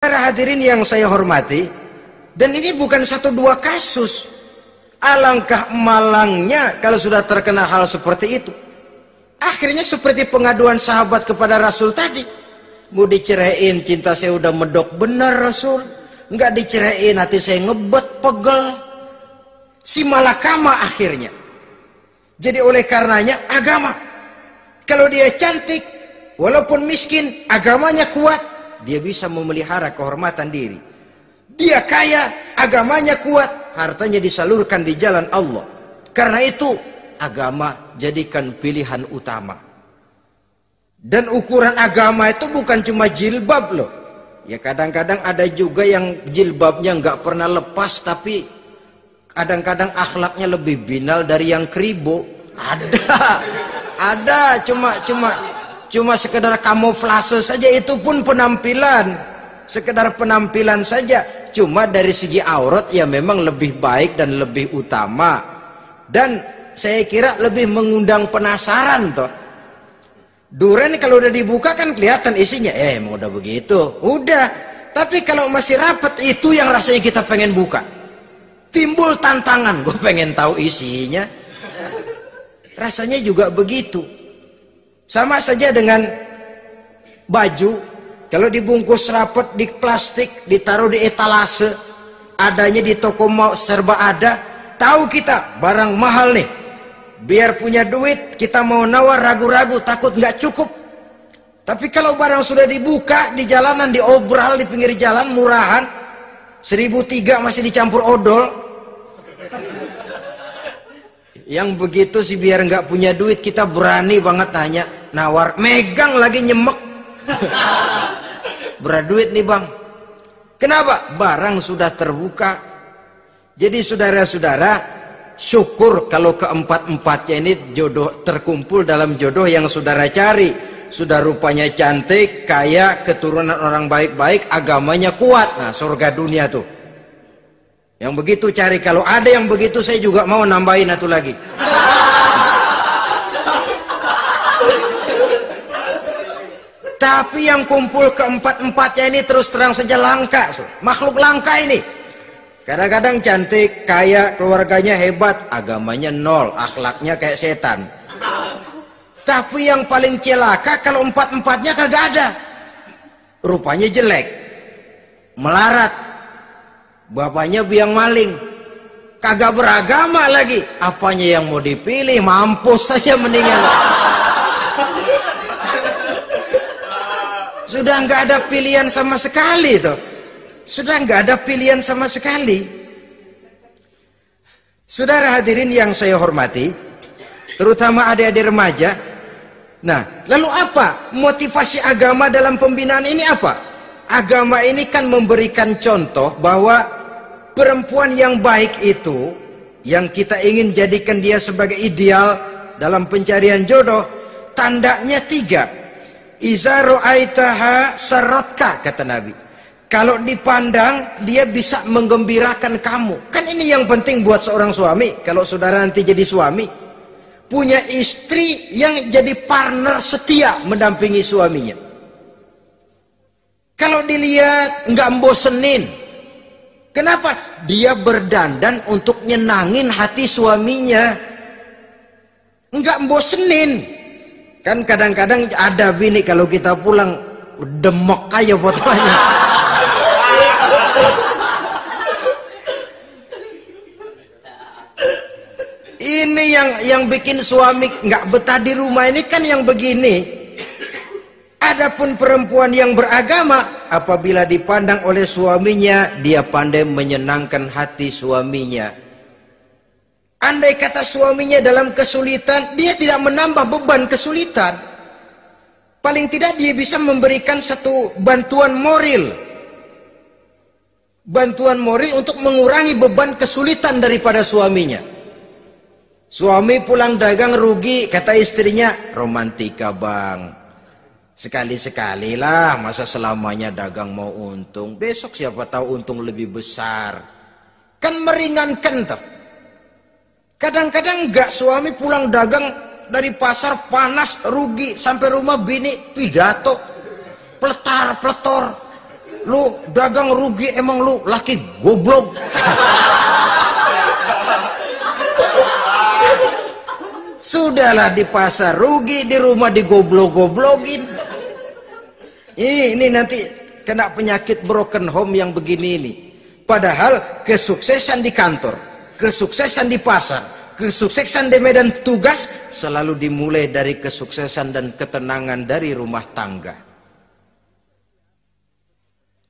Para hadirin yang saya hormati, dan ini bukan satu dua kasus. Alangkah malangnya kalau sudah terkena hal seperti itu. Akhirnya seperti pengaduan sahabat kepada Rasul tadi. Mau diceraiin, cinta saya udah medok benar Rasul. Enggak diceraiin, hati saya ngebet, pegel. Si malakama akhirnya. Jadi oleh karenanya agama. Kalau dia cantik, walaupun miskin, agamanya kuat. Dia bisa memelihara kehormatan diri. Dia kaya, agamanya kuat, hartanya disalurkan di jalan Allah. Karena itu, agama jadikan pilihan utama. Dan ukuran agama itu bukan cuma jilbab loh. Ya kadang-kadang ada juga yang jilbabnya nggak pernah lepas, tapi kadang-kadang akhlaknya lebih binal dari yang kribo. Ada, cuma sekedar kamuflase saja, itu pun penampilan, sekedar penampilan saja. Cuma dari segi aurat ya memang lebih baik dan lebih utama, dan saya kira lebih mengundang penasaran toh. Duren kalau udah dibuka kan kelihatan isinya, emang udah begitu, udah. Tapi kalau masih rapat, itu yang rasanya kita pengen buka, timbul tantangan, gue pengen tahu isinya. Rasanya juga begitu. Sama saja dengan baju, kalau dibungkus rapat di plastik, ditaruh di etalase, adanya di toko mau serba ada, tahu kita barang mahal nih. Biar punya duit, kita mau nawar ragu-ragu, takut nggak cukup. Tapi kalau barang sudah dibuka di jalanan, diobral di pinggir jalan, murahan, 1.003 masih dicampur odol. Yang begitu sih biar nggak punya duit, kita berani banget tanya, nawar, megang lagi nyemek. Berduit nih bang. Kenapa? Barang sudah terbuka. Jadi saudara-saudara, syukur kalau keempat-empatnya ini jodoh terkumpul dalam jodoh yang saudara cari. Sudah rupanya cantik, kaya, keturunan orang baik-baik, agamanya kuat. Nah, surga dunia tuh. Yang begitu cari. Kalau ada yang begitu, saya juga mau nambahin satu lagi. Tapi yang kumpul keempat-empatnya ini terus terang saja langka. Makhluk langka ini. Kadang-kadang cantik, kaya, keluarganya hebat, agamanya nol, akhlaknya kayak setan. Tapi yang paling celaka kalau empat-empatnya kagak ada. Rupanya jelek, melarat, bapaknya biang maling, kagak beragama lagi. Apanya yang mau dipilih? Mampus saja mendingan. Sudah nggak ada pilihan sama sekali tuh. Sudah nggak ada pilihan sama sekali. Saudara hadirin yang saya hormati, terutama adik-adik remaja. Nah, lalu apa motivasi agama dalam pembinaan ini apa? Agama ini kan memberikan contoh bahwa perempuan yang baik itu, yang kita ingin jadikan dia sebagai ideal dalam pencarian jodoh, tandanya 3. Iza ra'aitaha sarratka, kata Nabi. Kalau dipandang, dia bisa menggembirakan kamu. Kan ini yang penting buat seorang suami. Kalau saudara nanti jadi suami, punya istri yang jadi partner setia mendampingi suaminya. Kalau dilihat, nggak membosenin. Kenapa? Dia berdandan untuk nyenangin hati suaminya. Nggak membosenin. Kan kadang-kadang ada bini kalau kita pulang demok aja fotonya. Ini yang bikin suami nggak betah di rumah ini kan yang begini. Adapun perempuan yang beragama, apabila dipandang oleh suaminya, dia pandai menyenangkan hati suaminya. Andai kata suaminya dalam kesulitan, dia tidak menambah beban kesulitan. Paling tidak dia bisa memberikan satu bantuan moral. Bantuan moral untuk mengurangi beban kesulitan daripada suaminya. Suami pulang dagang rugi, kata istrinya, romantika bang. Sekali-sekali lah, masa selamanya dagang mau untung. Besok siapa tahu untung lebih besar. Kan meringankan tuh. Kadang-kadang enggak, suami pulang dagang dari pasar panas, rugi, sampai rumah bini pidato, pletar-pletor. Lu dagang rugi, emang lu laki goblok. Sudahlah di pasar rugi, di rumah digoblok-goblokin. Ini nanti kena penyakit broken home yang begini ini. Padahal kesuksesan di kantor, kesuksesan di pasar, kesuksesan di medan tugas selalu dimulai dari kesuksesan dan ketenangan dari rumah tangga.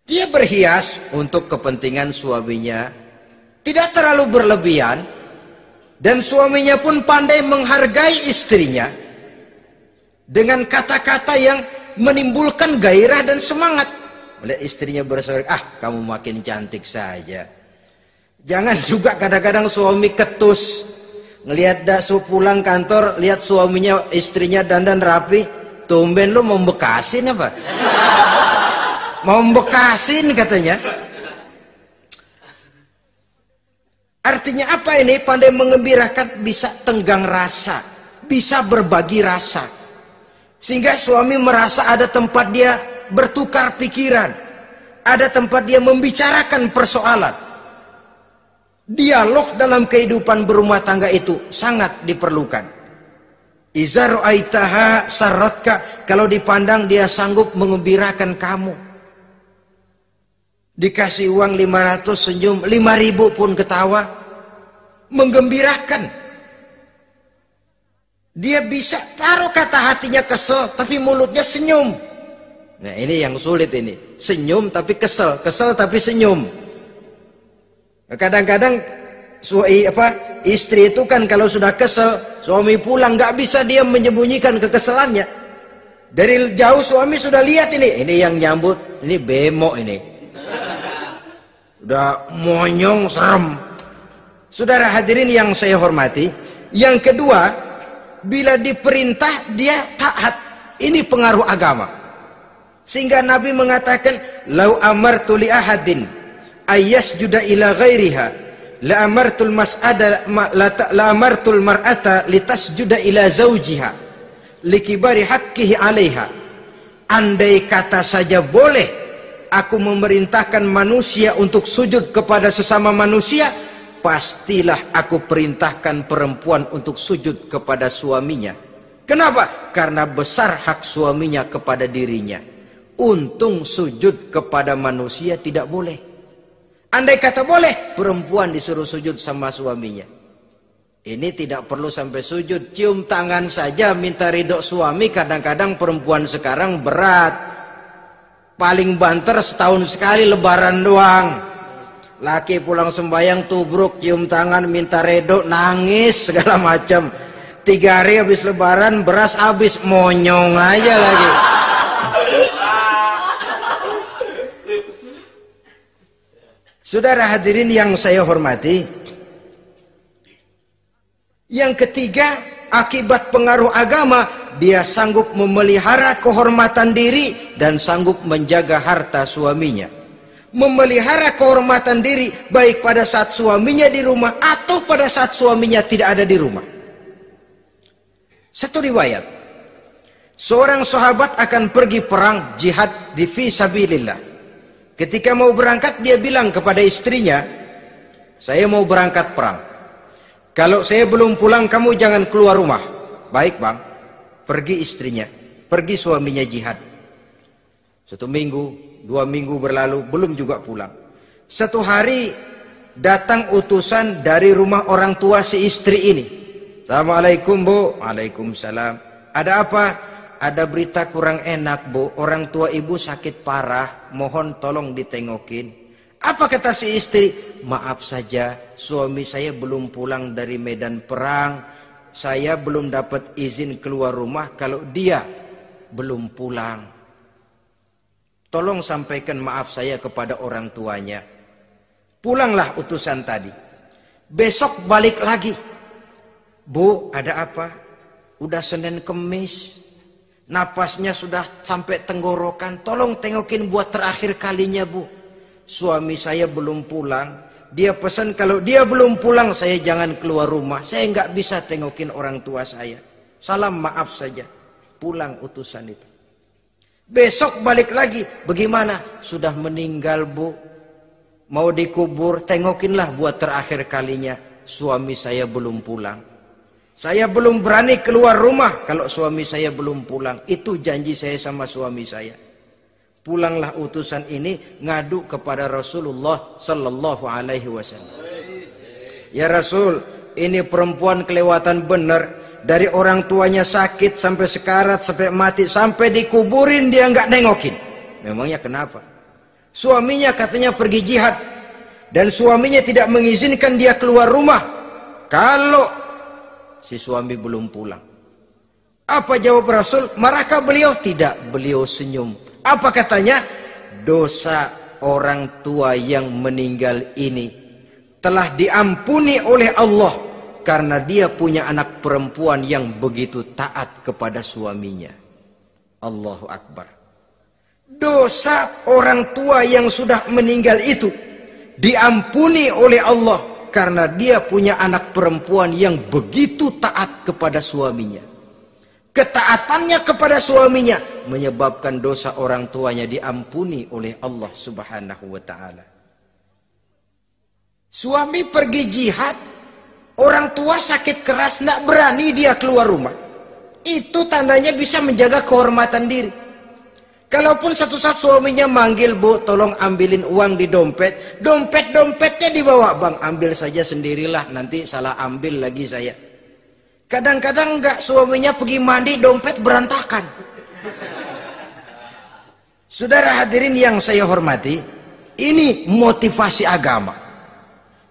Dia berhias untuk kepentingan suaminya, tidak terlalu berlebihan, dan suaminya pun pandai menghargai istrinya dengan kata-kata yang menimbulkan gairah dan semangat. Melihat istrinya bersorak, ah kamu makin cantik saja. Jangan juga kadang-kadang suami ketus, ngelihat daksu pulang kantor, lihat suaminya istrinya dandan rapi, tumben lu mau bekasin apa? Mau bekasin katanya. Artinya apa ini? Pandai mengembirakan, bisa tenggang rasa, bisa berbagi rasa. Sehingga suami merasa ada tempat dia bertukar pikiran, ada tempat dia membicarakan persoalan. Dialog dalam kehidupan berumah tangga itu sangat diperlukan. Iza ra'aitaha sarratka, kalau dipandang dia sanggup mengembirakan kamu. Dikasih uang 500 senyum, 5.000 pun ketawa, menggembirakan. Dia bisa taruh kata hatinya kesel, tapi mulutnya senyum. Nah ini yang sulit ini, senyum tapi kesel, kesel tapi senyum. Kadang-kadang istri itu kan kalau sudah kesel, suami pulang nggak bisa dia menyembunyikan kekesalannya. Dari jauh suami sudah lihat ini yang nyambut, ini bemo ini. Udah monyong serem. Saudara hadirin yang saya hormati, yang kedua, bila diperintah dia taat. Ini pengaruh agama. Sehingga Nabi mengatakan, "Lau amartu li ahadin ayyasjuda ila ghairiha, la amartul mar'ata litasjuda ila zawjiha likibari haqqihi 'alaiha." Andai kata saja boleh aku memerintahkan manusia untuk sujud kepada sesama manusia, pastilah aku perintahkan perempuan untuk sujud kepada suaminya. Kenapa? Karena besar hak suaminya kepada dirinya. Untung sujud kepada manusia tidak boleh. Andai kata boleh, perempuan disuruh sujud sama suaminya. Ini tidak perlu sampai sujud, cium tangan saja minta ridho suami. Kadang-kadang perempuan sekarang berat. Paling banter setahun sekali lebaran doang. Laki pulang sembahyang tubruk, cium tangan, minta redo, nangis segala macam. 3 hari habis lebaran beras habis, monyong aja lagi. Saudara hadirin yang saya hormati, yang ketiga, akibat pengaruh agama, dia sanggup memelihara kehormatan diri dan sanggup menjaga harta suaminya. Memelihara kehormatan diri baik pada saat suaminya di rumah atau pada saat suaminya tidak ada di rumah. Satu riwayat, seorang sahabat akan pergi perang jihad di fi sabilillah. Ketika mau berangkat dia bilang kepada istrinya, saya mau berangkat perang. Kalau saya belum pulang kamu jangan keluar rumah. Baik bang. Pergi istrinya, pergi suaminya jihad. 1 minggu, 2 minggu berlalu, belum juga pulang. 1 hari datang utusan dari rumah orang tua si istri ini. Assalamualaikum bu. Waalaikumsalam. Ada apa? Ada berita kurang enak bu. Orang tua ibu sakit parah. Mohon tolong ditengokin. Apa kata si istri? Maaf saja, suami saya belum pulang dari medan perang. Saya belum dapat izin keluar rumah kalau dia belum pulang. Tolong sampaikan maaf saya kepada orang tuanya. Pulanglah utusan tadi. Besok balik lagi. Bu, ada apa? Udah Senin Kemis. Napasnya sudah sampai tenggorokan. Tolong tengokin buat terakhir kalinya bu. Suami saya belum pulang. Dia pesan kalau dia belum pulang saya jangan keluar rumah. Saya nggak bisa tengokin orang tua saya. Salam maaf saja. Pulang utusan itu. Besok balik lagi. Bagaimana? Sudah meninggal, Bu. Mau dikubur, tengokinlah buat terakhir kalinya. Suami saya belum pulang. Saya belum berani keluar rumah kalau suami saya belum pulang. Itu janji saya sama suami saya. Pulanglah utusan ini ngadu kepada Rasulullah sallallahu alaihi wasallam. Ya Rasul, ini perempuan kelewatan benar. Dari orang tuanya sakit sampai sekarat, sampai mati, sampai dikuburin dia nggak nengokin. Memangnya kenapa? Suaminya katanya pergi jihad. Dan suaminya tidak mengizinkan dia keluar rumah kalau si suami belum pulang. Apa jawab Rasul? Marahkah beliau? Tidak, beliau senyum. Apa katanya? Dosa orang tua yang meninggal ini telah diampuni oleh Allah karena dia punya anak perempuan yang begitu taat kepada suaminya. Allahu Akbar. Dosa orang tua yang sudah meninggal itu diampuni oleh Allah karena dia punya anak perempuan yang begitu taat kepada suaminya. Ketaatannya kepada suaminya menyebabkan dosa orang tuanya diampuni oleh Allah Subhanahu wa taala. Suami pergi jihad, orang tua sakit keras, tidak berani dia keluar rumah. Itu tandanya bisa menjaga kehormatan diri. Kalaupun satu saat suaminya manggil, Bu, tolong ambilin uang di dompet. Dompetnya dibawa, Bang, ambil saja sendirilah, nanti salah ambil lagi saya. Kadang-kadang enggak, suaminya pergi mandi, dompet berantakan. Saudara hadirin yang saya hormati, ini motivasi agama.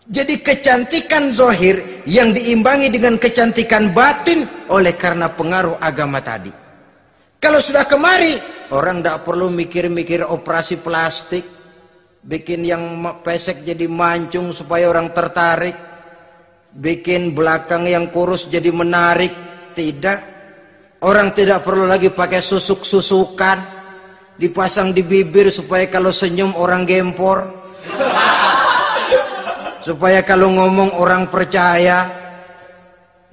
Jadi kecantikan zahir yang diimbangi dengan kecantikan batin oleh karena pengaruh agama tadi. Kalau sudah kemari, orang tidak perlu mikir-mikir operasi plastik, bikin yang pesek jadi mancung supaya orang tertarik. Bikin belakang yang kurus jadi menarik. Tidak. Orang tidak perlu lagi pakai susuk-susukan, dipasang di bibir supaya kalau senyum orang gempor, supaya kalau ngomong orang percaya,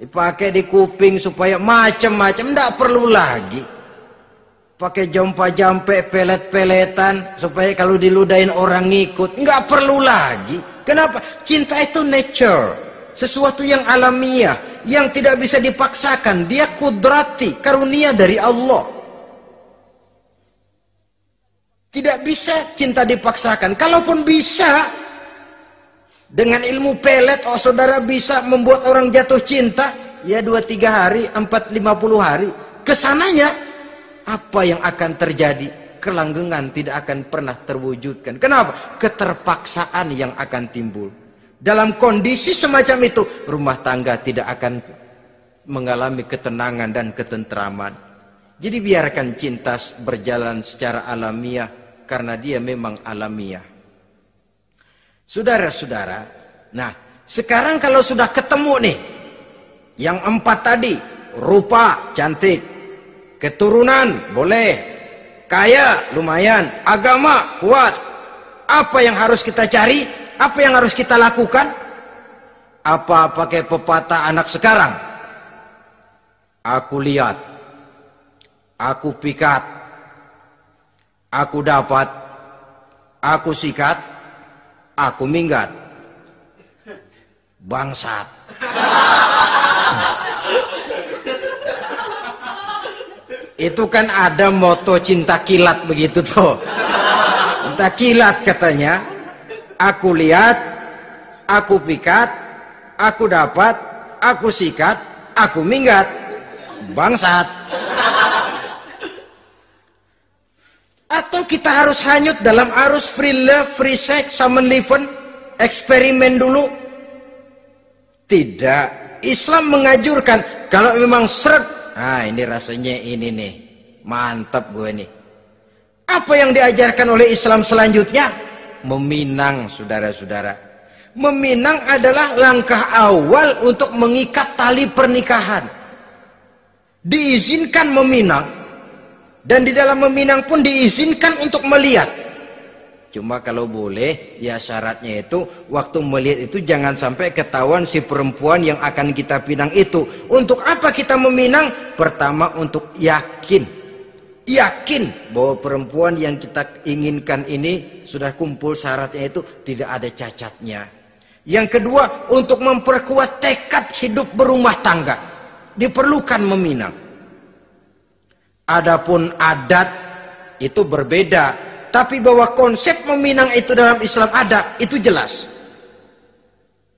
dipakai di kuping supaya macam-macam. Tidak perlu lagi pakai jompa-jampe, pelet-peletan supaya kalau diludahin orang ngikut. Nggak perlu lagi. Kenapa? Cinta itu nature, sesuatu yang alamiah, yang tidak bisa dipaksakan. Dia kudrati, karunia dari Allah. Tidak bisa cinta dipaksakan. Kalaupun bisa, dengan ilmu pelet, oh saudara bisa membuat orang jatuh cinta, ya 2-3 hari, 4-50 hari. Kesananya, apa yang akan terjadi? Kelanggengan tidak akan pernah terwujudkan. Kenapa? Keterpaksaan yang akan timbul. Dalam kondisi semacam itu, rumah tangga tidak akan mengalami ketenangan dan ketentraman. Jadi biarkan cinta berjalan secara alamiah, karena dia memang alamiah. Saudara-saudara, nah sekarang kalau sudah ketemu nih, yang 4 tadi, rupa cantik, keturunan boleh, kaya lumayan, agama kuat. Apa yang harus kita cari? Apa yang harus kita lakukan? Apa pakai pepatah anak sekarang? Aku lihat, aku pikat, aku dapat, aku sikat, aku minggat. Bangsat. Itu kan ada moto cinta kilat begitu tuh. Cinta kilat katanya. Aku lihat, aku pikat, aku dapat, aku sikat, aku minggat. Bangsat. Atau kita harus hanyut dalam arus free love, free sex, samenleven, eksperimen dulu? Tidak. Islam mengajurkan, kalau memang seret, nah ini rasanya ini nih, mantap gue nih. Apa yang diajarkan oleh Islam selanjutnya? Meminang, saudara-saudara. Meminang adalah langkah awal untuk mengikat tali pernikahan. Diizinkan meminang, dan di dalam meminang pun diizinkan untuk melihat. Cuma kalau boleh, ya syaratnya itu waktu melihat itu jangan sampai ketahuan si perempuan yang akan kita pinang itu. Untuk apa kita meminang? Pertama untuk yakin yakin bahwa perempuan yang kita inginkan ini sudah kumpul syaratnya itu tidak ada cacatnya. Yang kedua, untuk memperkuat tekad hidup berumah tangga, diperlukan meminang. Adapun adat itu berbeda, tapi bahwa konsep meminang itu dalam Islam ada, itu jelas.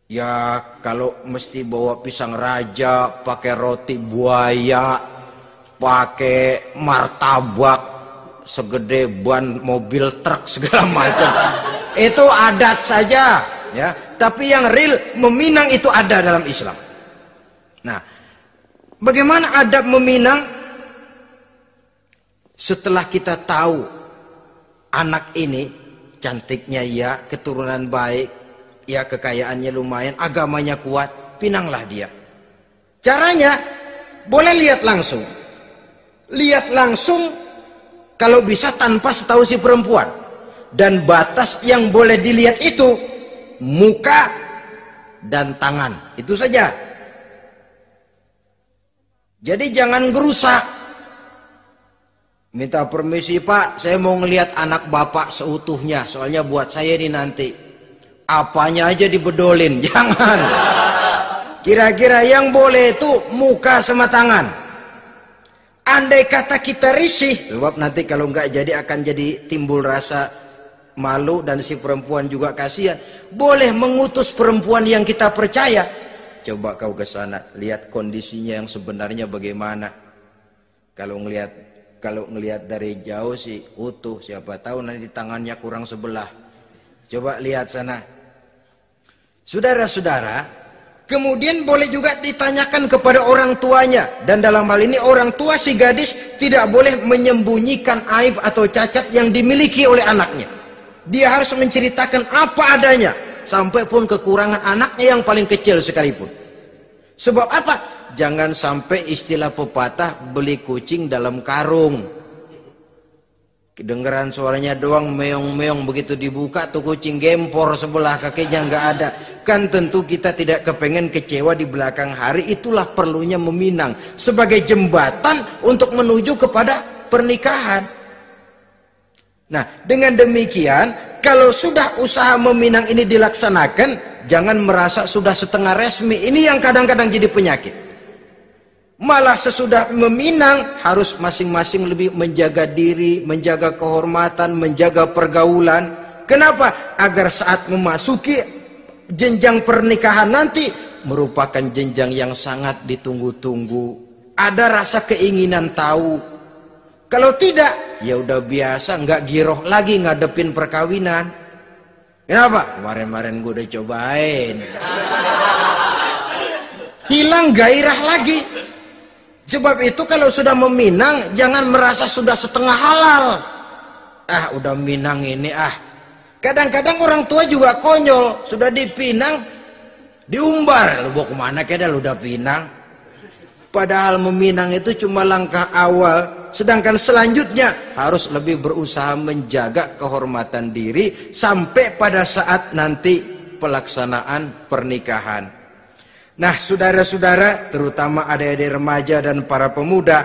Ya kalau mesti bawa pisang raja, pakai roti buaya, pakai martabak segede ban mobil truk segala macam, itu adat saja, ya. Tapi yang real meminang itu ada dalam Islam. Nah, bagaimana adab meminang? Setelah kita tahu anak ini cantiknya ya, keturunan baik, ya kekayaannya lumayan, agamanya kuat, pinanglah dia. Caranya boleh lihat langsung. Lihat langsung kalau bisa tanpa setahu si perempuan. Dan batas yang boleh dilihat itu muka dan tangan. Itu saja. Jadi jangan gerusak. Minta permisi Pak, saya mau ngelihat anak bapak seutuhnya. Soalnya buat saya ini nanti. Apanya aja dibedolin. Jangan. Kira-kira yang boleh itu muka sama tangan. Andai kata kita risih, sebab nanti kalau nggak jadi akan jadi timbul rasa malu dan si perempuan juga kasihan. Boleh mengutus perempuan yang kita percaya. Coba kau ke sana, lihat kondisinya yang sebenarnya bagaimana. Kalau ngelihat dari jauh sih utuh, siapa tahu nanti tangannya kurang sebelah. Coba lihat sana. Saudara-saudara, kemudian boleh juga ditanyakan kepada orang tuanya. Dan dalam hal ini orang tua si gadis tidak boleh menyembunyikan aib atau cacat yang dimiliki oleh anaknya. Dia harus menceritakan apa adanya. Sampai pun kekurangan anaknya yang paling kecil sekalipun. Sebab apa? Jangan sampai istilah pepatah beli kucing dalam karung. Kedengeran suaranya doang meong-meong, begitu dibuka tuh kucing gempor sebelah kakinya nggak ada. Kan tentu kita tidak kepengen kecewa di belakang hari. Itulah perlunya meminang sebagai jembatan untuk menuju kepada pernikahan. Nah, dengan demikian kalau sudah usaha meminang ini dilaksanakan, jangan merasa sudah setengah resmi. Ini yang kadang-kadang jadi penyakit. Malah sesudah meminang harus masing-masing lebih menjaga diri, menjaga kehormatan, menjaga pergaulan. Kenapa? Agar saat memasuki jenjang pernikahan nanti merupakan jenjang yang sangat ditunggu-tunggu. Ada rasa keinginan tahu. Kalau tidak, ya udah biasa, nggak giroh lagi ngadepin perkawinan. Kenapa? Kemarin-kemarin gue udah cobain. Hilang gairah lagi. Sebab itu kalau sudah meminang, jangan merasa sudah setengah halal. Ah, udah minang ini ah. Kadang-kadang orang tua juga konyol. Sudah dipinang, diumbar. Lu mau kemana keda lu udah pinang? Padahal meminang itu cuma langkah awal. Sedangkan selanjutnya harus lebih berusaha menjaga kehormatan diri. Sampai pada saat nanti pelaksanaan pernikahan. Nah, saudara-saudara, terutama adik-adik remaja dan para pemuda,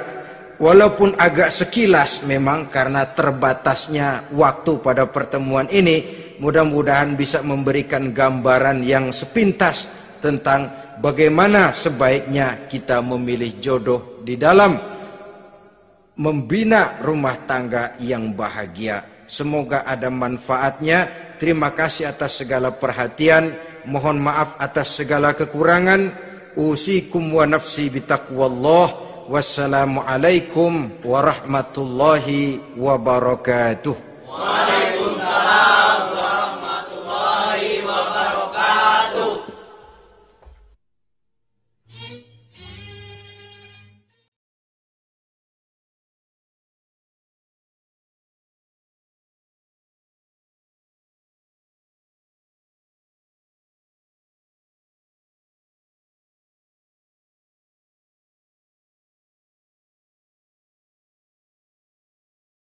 walaupun agak sekilas memang karena terbatasnya waktu pada pertemuan ini, mudah-mudahan bisa memberikan gambaran yang sepintas tentang bagaimana sebaiknya kita memilih jodoh di dalam membina rumah tangga yang bahagia. Semoga ada manfaatnya. Terima kasih atas segala perhatian. Mohon maaf atas segala kekurangan. Usikum wa nafsi bitaqwallah. Wassalamualaikum warahmatullahi wabarakatuh.